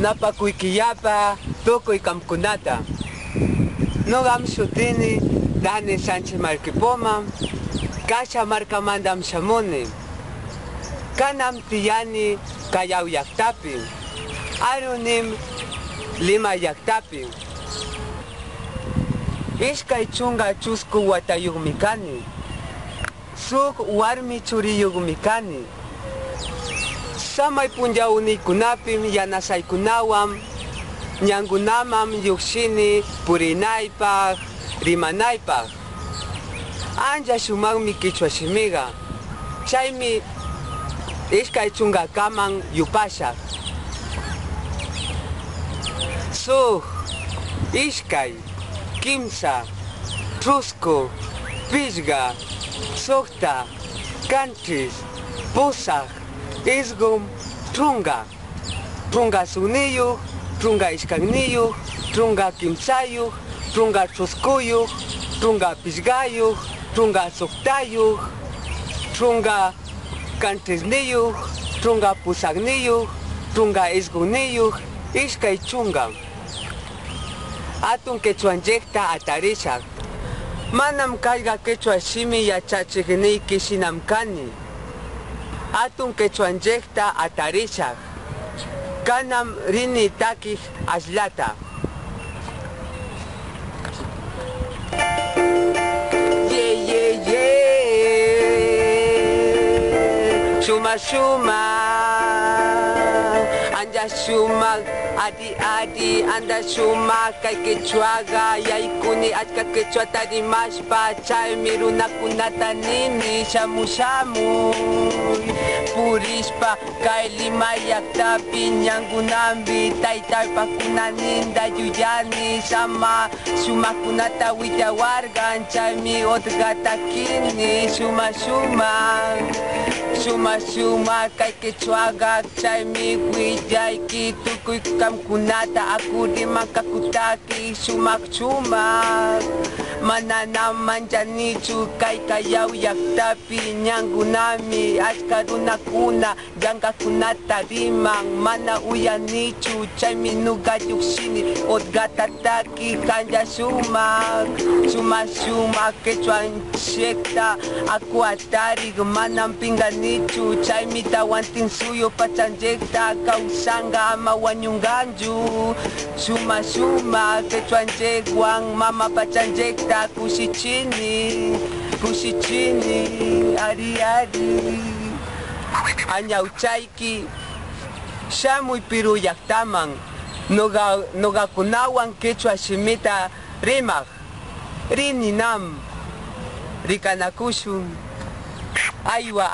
Napakuykillapa tukuy qamkunata. Nuqam shutini Dani Sánchez Marquipoma, Kasha markamandam shamuni. Kanam tiyani Callao llaqtapi, arunim Lima llaqtapi. Ishkay chunga chusku watayuqmi kani, suk warmi churiyuqmi kani. Samay punllawniykunapim yanasaykunawan ñankunamam lluqshini purinaypaq, rimanaypaq. Ancha shumaqmi Kichwa shimiqa, chaymi ishkay chungakaman yupashaq. Suk, ishkay, kimsa, trusku, pishqa, sukta, kanchis, pusaq, isqum, trunga. Trunga suqniyuq, trunga ishkaqniyuq, trunga kimsayuq, trunga truskuyuq, trunga pishqayuq, trunga suqtayuq, trunga kantisniyuq, trunga pusaqniyuq, trunga isquniyuq, ishkay chunga. Atun quechuanllekta atarishaq. Manam kayqa quechua shimi yachachiqniyki shinam kani. Atun quechuanllekta atarishaq. Kanam rini takiq ashlata. Shuma shuma, anja shuma, adi anda shuma, kay quechuaga, yaykuni achka quechua tarimashpa, chaymi runakunata nini shamu purishpa, kay Lima llaqtapi ñankunambi, taytaypakunaninda yuyani, sama shumaqkunata willawargan, chaymi otqatakini, shuma shuma, kay quechuaga, chaymi willayki, tukuy qamkunata akuriman kakutaki, shumaq. Mananam manchanichu kay Callao llaqtapi ñankunami achka runakuna llankakunata riman mana uyanichu chaymi nuqa lluqshini otqatataki kancha shumaq quechuanchekta aku atariq manam pinganichu chaymi tawantin suyu pachanllekta kawsanga ama wañunganchu shumaq quechuanchekwan mama pachanllekta kushichini, ari añawchayki shamuy Piru llaqtaman nuqakunawan quechua shimita rimaq rininam rikanakushun aywa